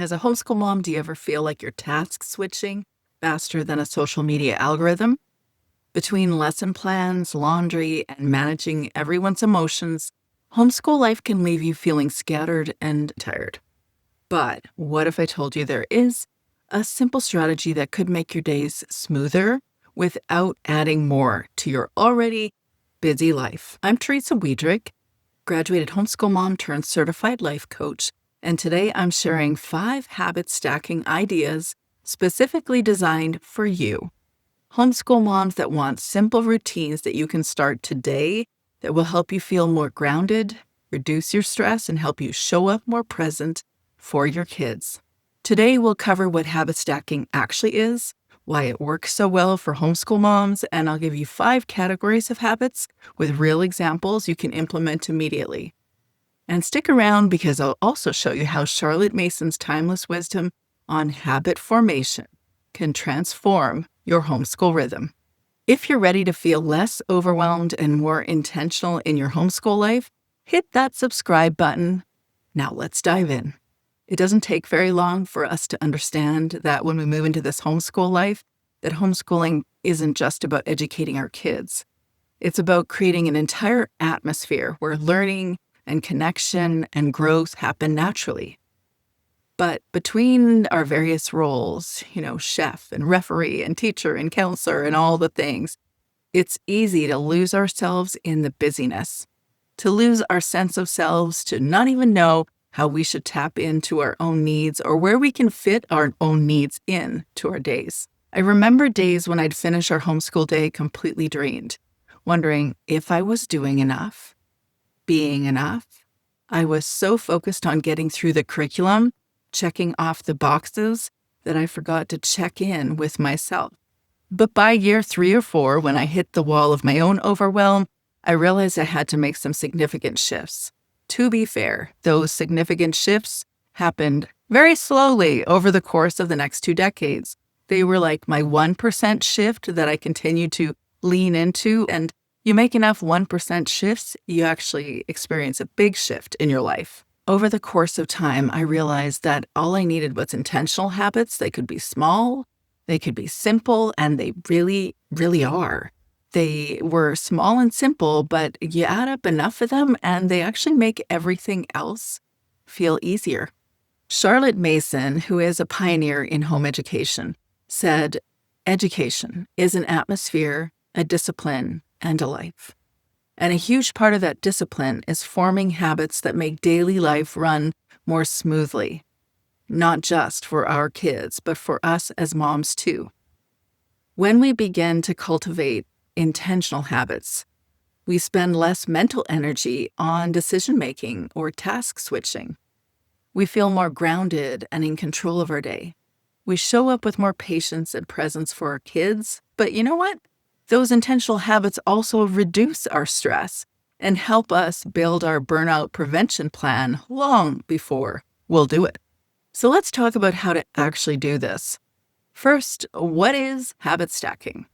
As a homeschool mom, do you ever feel like you're task switching faster than a social media algorithm? Between lesson plans, laundry, and managing everyone's emotions, homeschool life can leave you feeling scattered and tired. But what if I told you there is a simple strategy that could make your days smoother without adding more to your already busy life? I'm Teresa Wiedrich, graduated homeschool mom turned certified life coach, and today I'm sharing 5 habit stacking ideas specifically designed for you. Homeschool moms that want simple routines that you can start today that will help you feel more grounded, reduce your stress, and help you show up more present for your kids. Today we'll cover what habit stacking actually is, why it works so well for homeschool moms, and I'll give you 5 categories of habits with real examples you can implement immediately. And stick around because I'll also show you how Charlotte Mason's timeless wisdom on habit formation can transform your homeschool rhythm. If you're ready to feel less overwhelmed and more intentional in your homeschool life, hit that subscribe button. Now let's dive in. It doesn't take very long for us to understand that when we move into this homeschool life, that homeschooling isn't just about educating our kids. It's about creating an entire atmosphere where learning and connection and growth happen naturally. But between our various roles, chef and referee and teacher and counselor and all the things, it's easy to lose ourselves in the busyness, to lose our sense of selves, to not even know how we should tap into our own needs or where we can fit our own needs in to our days. I remember days when I'd finish our homeschool day completely drained, wondering if I was doing enough, being enough. I was so focused on getting through the curriculum, checking off the boxes, that I forgot to check in with myself. But by year 3 or 4, when I hit the wall of my own overwhelm, I realized I had to make some significant shifts. To be fair, those significant shifts happened very slowly over the course of the next 2 decades. They were like my 1% shift that I continued to lean into, and you make enough 1% shifts, you actually experience a big shift in your life. Over the course of time, I realized that all I needed was intentional habits. They could be small, they could be simple, and they really, really are. They were small and simple, but you add up enough of them and they actually make everything else feel easier. Charlotte Mason, who is a pioneer in home education, said, "Education is an atmosphere, a discipline, and a life." And a huge part of that discipline is forming habits that make daily life run more smoothly, not just for our kids, but for us as moms too. When we begin to cultivate intentional habits, we spend less mental energy on decision-making or task switching. We feel more grounded and in control of our day. We show up with more patience and presence for our kids, but you know what? Those intentional habits also reduce our stress and help us build our burnout prevention plan long before we'll do it. So let's talk about how to actually do this. First, what is habit stacking?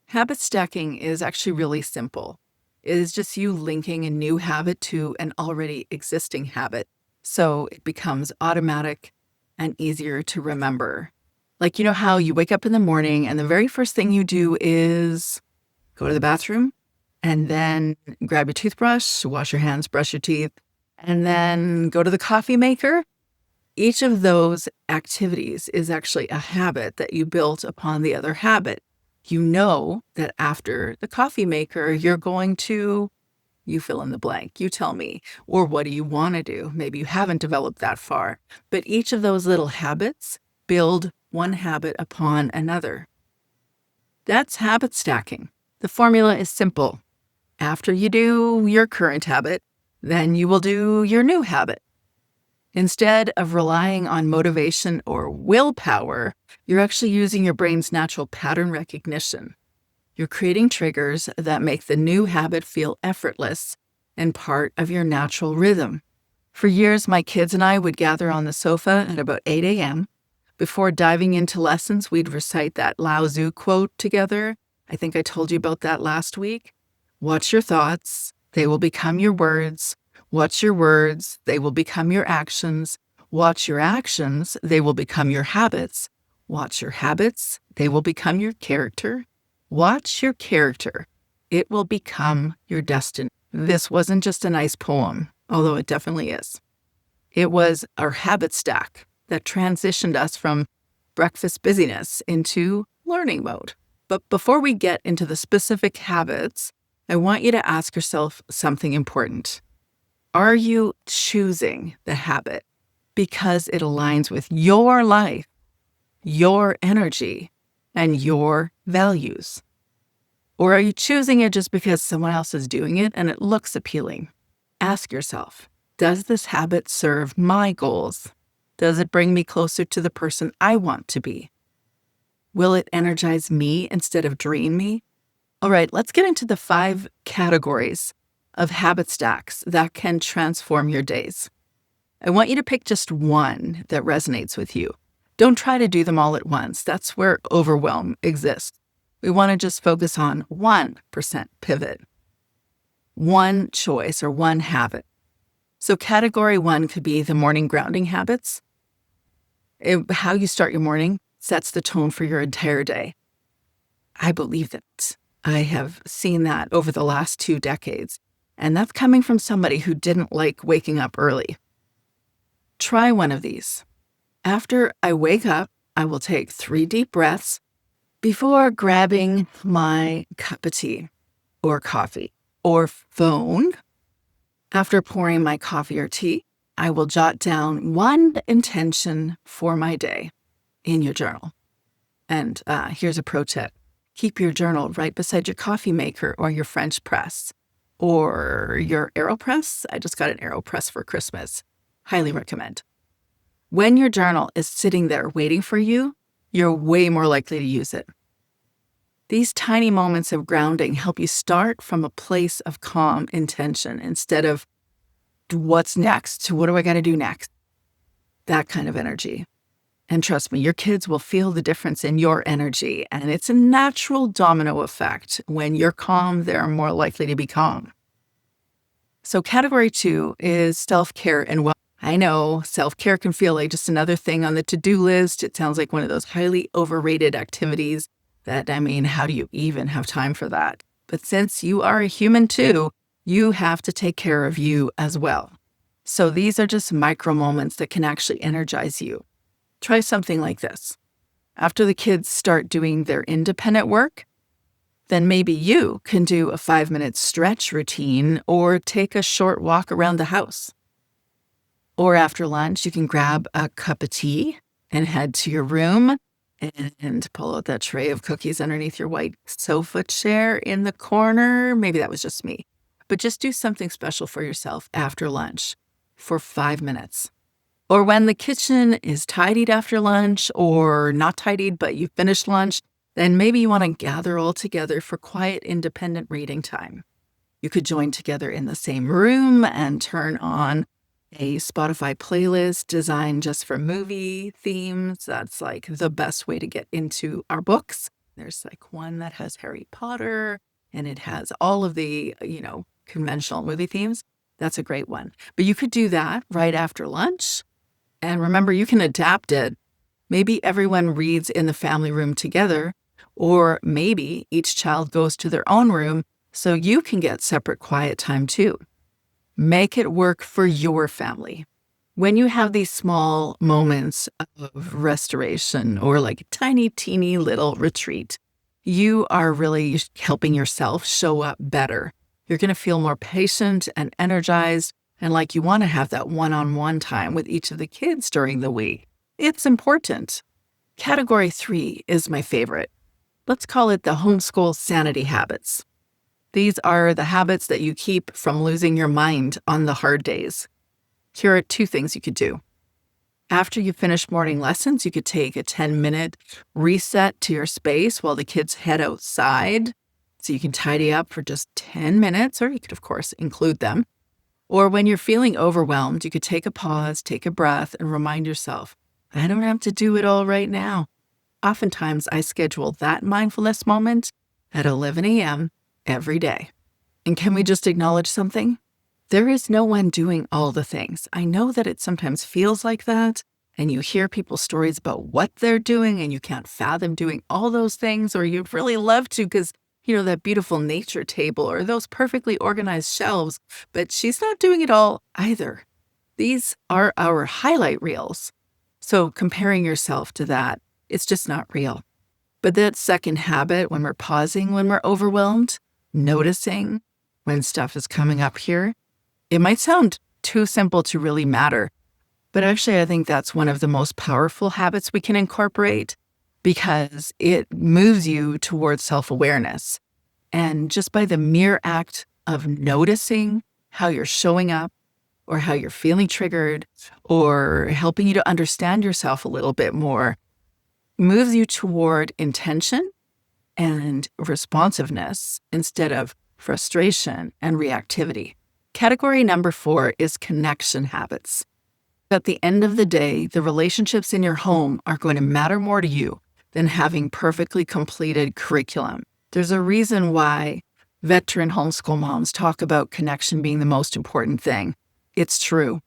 Habit stacking is actually really simple. It is just you linking a new habit to an already existing habit, so it becomes automatic and easier to remember. Like, how you wake up in the morning and the very first thing you do is go to the bathroom and then grab your toothbrush, wash your hands, brush your teeth, and then go to the coffee maker. Each of those activities is actually a habit that you built upon the other habit. You know that after the coffee maker, you're going to, you fill in the blank, you tell me, or what do you want to do? Maybe you haven't developed that far, but each of those little habits build one habit upon another. That's habit stacking. The formula is simple. After you do your current habit, then you will do your new habit. Instead of relying on motivation or willpower, you're actually using your brain's natural pattern recognition. You're creating triggers that make the new habit feel effortless and part of your natural rhythm. For years, my kids and I would gather on the sofa at about 8 a.m. Before diving into lessons, we'd recite that Lao Tzu quote together. I think I told you about that last week. Watch your thoughts, they will become your words. Watch your words, they will become your actions. Watch your actions, they will become your habits. Watch your habits, they will become your character. Watch your character, it will become your destiny. This wasn't just a nice poem, although it definitely is. It was our habit stack that transitioned us from breakfast busyness into learning mode. But before we get into the specific habits, I want you to ask yourself something important. Are you choosing the habit because it aligns with your life, your energy, and your values? Or are you choosing it just because someone else is doing it and it looks appealing? Ask yourself, does this habit serve my goals? Does it bring me closer to the person I want to be? Will it energize me instead of drain me? All right, let's get into the 5 categories of habit stacks that can transform your days. I want you to pick just one that resonates with you. Don't try to do them all at once. That's where overwhelm exists. We want to just focus on 1% pivot, one choice or one habit. So category 1 could be the morning grounding habits. How you start your morning sets the tone for your entire day. I believe that. I have seen that over the last 2 decades, and that's coming from somebody who didn't like waking up early. Try one of these. After I wake up, I will take 3 deep breaths before grabbing my cup of tea or coffee or phone. After pouring my coffee or tea, I will jot down one intention for my day in your journal. And here's a pro tip. Keep your journal right beside your coffee maker or your French press or your AeroPress. I just got an AeroPress for Christmas. Highly recommend. When your journal is sitting there waiting for you, you're way more likely to use it. These tiny moments of grounding help you start from a place of calm intention instead of what's next, what do I got to do next? That kind of energy. And trust me, your kids will feel the difference in your energy, and it's a natural domino effect. When you're calm, they're more likely to be calm. So category 2 is self-care and wellness. I know self-care can feel like just another thing on the to-do list. It sounds like one of those highly overrated activities that, how do you even have time for that? But since you are a human too, you have to take care of you as well. So these are just micro moments that can actually energize you. Try something like this. After the kids start doing their independent work, then maybe you can do a 5-minute stretch routine or take a short walk around the house. Or after lunch, you can grab a cup of tea and head to your room and pull out that tray of cookies underneath your white sofa chair in the corner. Maybe that was just me. But just do something special for yourself after lunch for 5 minutes. Or when the kitchen is tidied after lunch or not tidied, but you finished lunch, then maybe you want to gather all together for quiet, independent reading time. You could join together in the same room and turn on a Spotify playlist designed just for movie themes. That's like the best way to get into our books. There's like one that has Harry Potter and it has all of the, conventional movie themes. That's a great one. But you could do that right after lunch. And remember, you can adapt it. Maybe everyone reads in the family room together, or maybe each child goes to their own room so you can get separate quiet time too. Make it work for your family. When you have these small moments of restoration or like a tiny, teeny little retreat, you are really helping yourself show up better. You're going to feel more patient and energized and like you want to have that one-on-one time with each of the kids during the week. It's important. Category 3 is my favorite. Let's call it the homeschool sanity habits. These are the habits that you keep from losing your mind on the hard days. Here are 2 things you could do. After you finish morning lessons, you could take a 10-minute reset to your space while the kids head outside. So you can tidy up for just 10 minutes, or you could, of course, include them. Or when you're feeling overwhelmed, you could take a pause, take a breath, and remind yourself, I don't have to do it all right now. Oftentimes, I schedule that mindfulness moment at 11 a.m. every day. And can we just acknowledge something? There is no one doing all the things. I know that it sometimes feels like that, and you hear people's stories about what they're doing, and you can't fathom doing all those things, or you'd really love to because, that beautiful nature table or those perfectly organized shelves, but she's not doing it all either. These are our highlight reels. So comparing yourself to that, it's just not real. But that second habit, when we're pausing, when we're overwhelmed, noticing when stuff is coming up here, it might sound too simple to really matter, but actually I think that's one of the most powerful habits we can incorporate because it moves you towards self-awareness. And just by the mere act of noticing how you're showing up or how you're feeling triggered or helping you to understand yourself a little bit more, moves you toward intention and responsiveness instead of frustration and reactivity. Category number 4 is connection habits. At the end of the day, the relationships in your home are going to matter more to you than having perfectly completed curriculum. There's a reason why veteran homeschool moms talk about connection being the most important thing. It's true.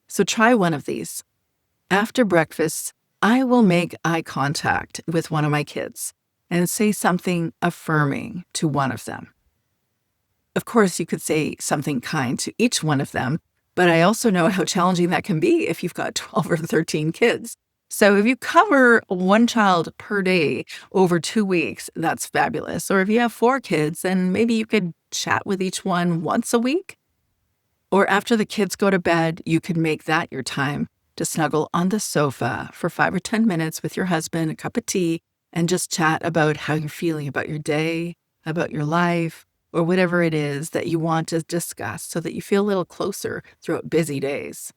So try one of these. After breakfast, I will make eye contact with one of my kids and say something affirming to one of them. Of course, you could say something kind to each one of them, but I also know how challenging that can be if you've got 12 or 13 kids. So if you cover one child per day over 2 weeks, that's fabulous. Or if you have 4 kids, then maybe you could chat with each one once a week. Or after the kids go to bed, you could make that your time to snuggle on the sofa for 5 or 10 minutes with your husband, a cup of tea, and just chat about how you're feeling about your day, about your life, or whatever it is that you want to discuss so that you feel a little closer throughout busy days.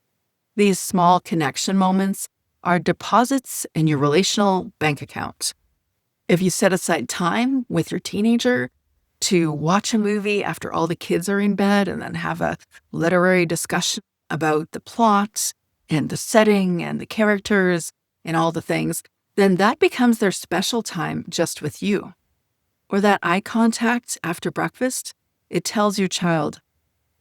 These small connection moments are deposits in your relational bank account. If you set aside time with your teenager to watch a movie after all the kids are in bed and then have a literary discussion about the plot and the setting and the characters and all the things, then that becomes their special time just with you. Or that eye contact after breakfast, it tells your child,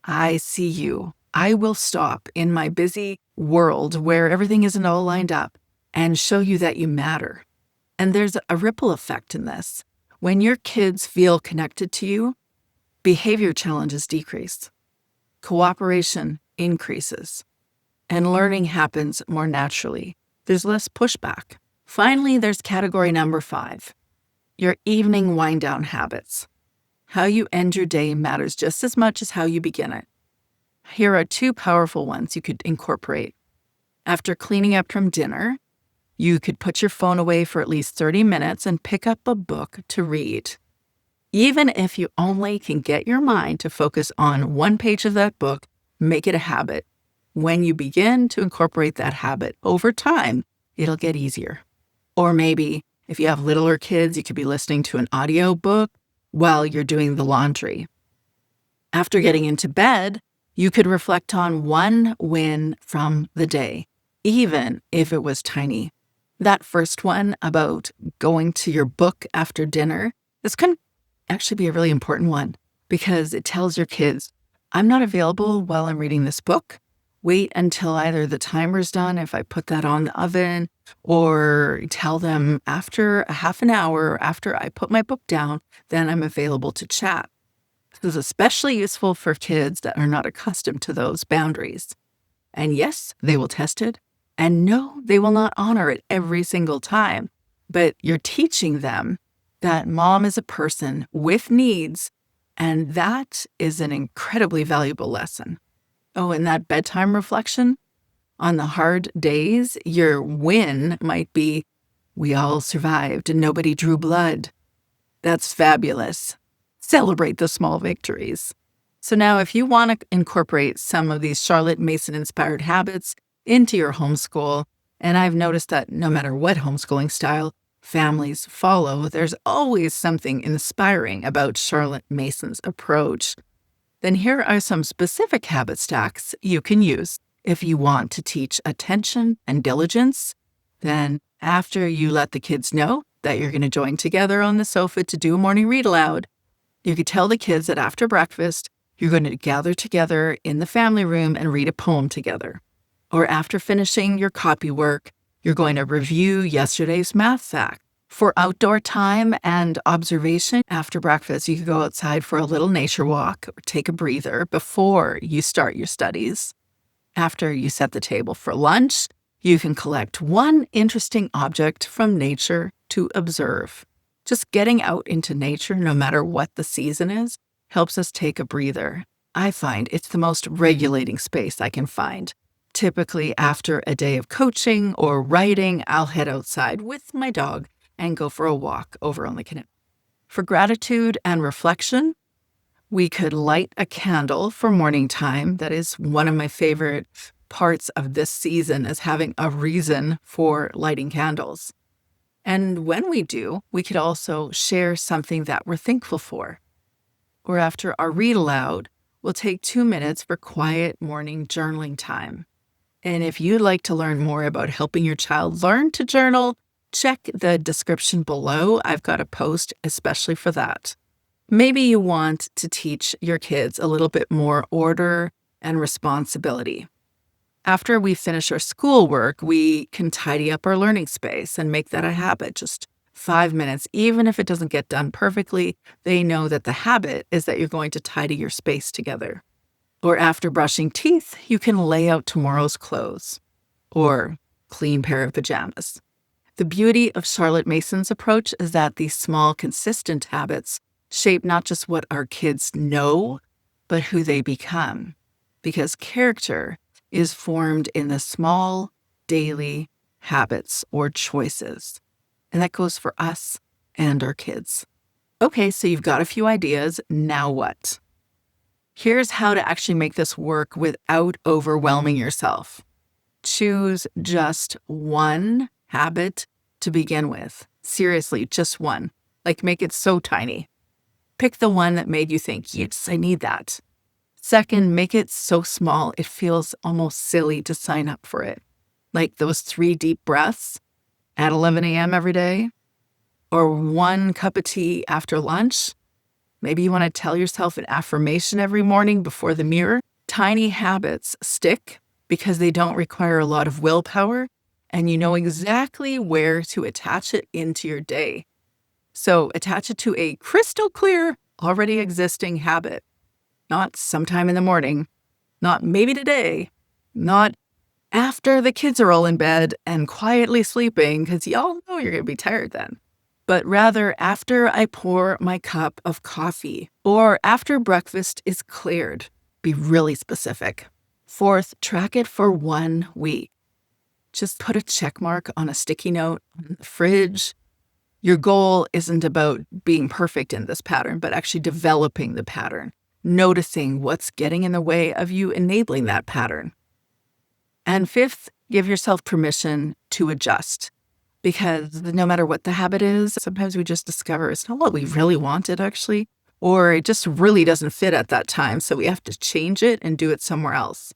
I see you. I will stop in my busy world where everything isn't all lined up and show you that you matter. And there's a ripple effect in this. When your kids feel connected to you, behavior challenges decrease, cooperation increases, and learning happens more naturally. There's less pushback. Finally, there's category number 5, your evening wind-down habits. How you end your day matters just as much as how you begin it. Here are 2 powerful ones you could incorporate. After cleaning up from dinner, you could put your phone away for at least 30 minutes and pick up a book to read. Even if you only can get your mind to focus on one page of that book, make it a habit. When you begin to incorporate that habit over time, it'll get easier. Or maybe if you have littler kids, you could be listening to an audio book while you're doing the laundry. After getting into bed, you could reflect on one win from the day, even if it was tiny. That first one about going to your book after dinner, this can actually be a really important one because it tells your kids, I'm not available while I'm reading this book. Wait until either the timer's done if I put that on the oven, or tell them after a half an hour after I put my book down, then I'm available to chat. This is especially useful for kids that are not accustomed to those boundaries. And yes, they will test it. And no, they will not honor it every single time. But you're teaching them that mom is a person with needs, and that is an incredibly valuable lesson. Oh, and that bedtime reflection? On the hard days, your win might be, we all survived and nobody drew blood. That's fabulous. Celebrate the small victories. So now if you want to incorporate some of these Charlotte Mason-inspired habits into your homeschool, and I've noticed that no matter what homeschooling style families follow, there's always something inspiring about Charlotte Mason's approach, then here are some specific habit stacks you can use. If you want to teach attention and diligence, then after you let the kids know that you're going to join together on the sofa to do a morning read aloud, you could tell the kids that after breakfast, You're going to gather together in the family room and read a poem together. Or after finishing your copy work, you're going to review yesterday's math fact. For outdoor time and observation after breakfast, you can go outside for a little nature walk or take a breather before you start your studies. After you set the table for lunch, you can collect one interesting object from nature to observe. Just getting out into nature, no matter what the season is, helps us take a breather. I find it's the most regulating space I can find. Typically, after a day of coaching or writing, I'll head outside with my dog and go for a walk over on the canal. For gratitude and reflection, we could light a candle for morning time. That is one of my favorite parts of this season, is having a reason for lighting candles. And when we do, we could also share something that we're thankful for. Or after our read aloud, we'll take 2 minutes for quiet morning journaling time. And if you'd like to learn more about helping your child learn to journal, check the description below. I've got a post especially for that. Maybe you want to teach your kids a little bit more order and responsibility. After we finish our schoolwork, we can tidy up our learning space and make that a habit. Just 5 minutes, even if it doesn't get done perfectly, they know that the habit is that you're going to tidy your space together. Or after brushing teeth, you can lay out tomorrow's clothes or clean pair of pajamas. The beauty of Charlotte Mason's approach is that these small, consistent habits shape not just what our kids know, but who they become. Because character is formed in the small, daily habits or choices. And that goes for us and our kids. Okay, so you've got a few ideas. Now what? Here's how to actually make this work without overwhelming yourself. Choose just one habit to begin with. Seriously, just one. Like, make it so tiny. Pick the one that made you think, yes, I need that. Second, make it so small it feels almost silly to sign up for it. Like those 3 deep breaths at 11 a.m. every day, or 1 cup of tea after lunch. Maybe you want to tell yourself an affirmation every morning before the mirror. Tiny habits stick because they don't require a lot of willpower, and you know exactly where to attach it into your day. So attach it to a crystal clear, already existing habit. Not sometime in the morning, not maybe today, not after the kids are all in bed and quietly sleeping, because y'all know you're going to be tired then. But rather after I pour my cup of coffee or after breakfast is cleared. Be really specific. Fourth, track it for 1 week. Just put a check mark on a sticky note on the fridge. Your goal isn't about being perfect in this pattern, but actually developing the pattern, noticing what's getting in the way of you enabling that pattern. And fifth, give yourself permission to adjust, because no matter what the habit is, sometimes we just discover it's not what we really wanted actually, or it just really doesn't fit at that time. So we have to change it and do it somewhere else.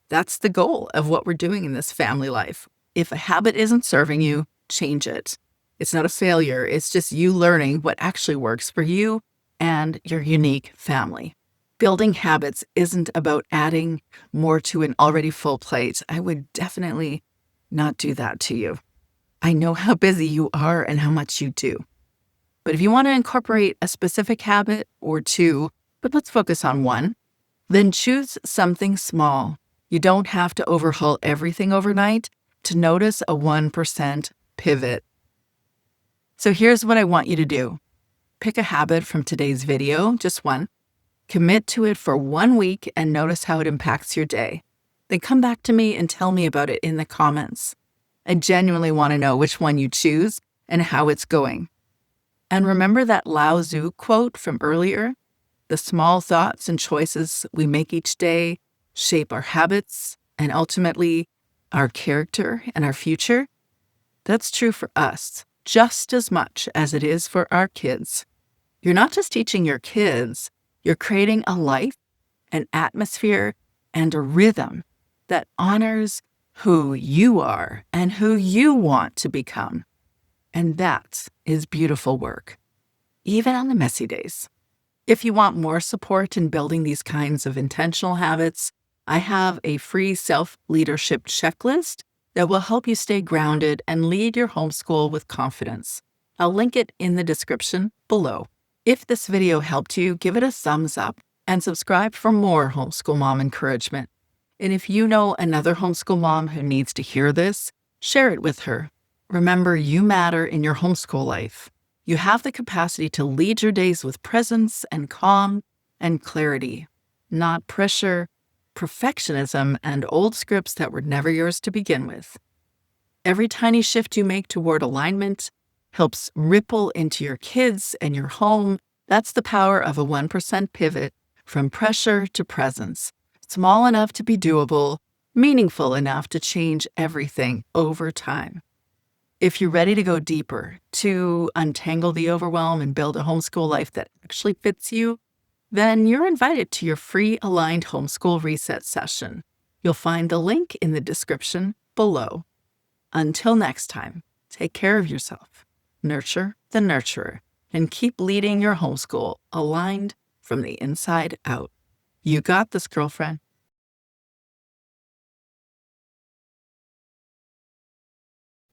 That's the goal of what we're doing in this family life. If a habit isn't serving you, change it. It's not a failure. It's just you learning what actually works for you and your unique family. Building habits isn't about adding more to an already full plate. I would definitely not do that to you. I know how busy you are and how much you do. But if you want to incorporate a specific habit or 2, but let's focus on 1, then choose something small. You don't have to overhaul everything overnight to notice a 1% pivot. So here's what I want you to do. Pick a habit from today's video, just one. Commit to it for 1 week and notice how it impacts your day. Then come back to me and tell me about it in the comments. I genuinely want to know which one you choose and how it's going. And remember that Lao Tzu quote from earlier? The small thoughts and choices we make each day shape our habits and ultimately our character and our future. That's true for us just as much as it is for our kids. You're not just teaching your kids, you're creating a life, an atmosphere, and a rhythm that honors who you are and who you want to become. And that is beautiful work, even on the messy days. If you want more support in building these kinds of intentional habits, I have a free self-leadership checklist that will help you stay grounded and lead your homeschool with confidence. I'll link it in the description below. If this video helped you, give it a thumbs up and subscribe for more homeschool mom encouragement. And if you know another homeschool mom who needs to hear this, share it with her. Remember, you matter in your homeschool life. You have the capacity to lead your days with presence and calm and clarity, not pressure, perfectionism, and old scripts that were never yours to begin with. Every tiny shift you make toward alignment helps ripple into your kids and your home. That's the power of a 1% pivot from pressure to presence. Small enough to be doable, meaningful enough to change everything over time. If you're ready to go deeper, to untangle the overwhelm and build a homeschool life that actually fits you, then you're invited to your free Aligned Homeschool Reset session. You'll find the link in the description below. Until next time, take care of yourself, nurture the nurturer, and keep leading your homeschool aligned from the inside out. You got this, girlfriend.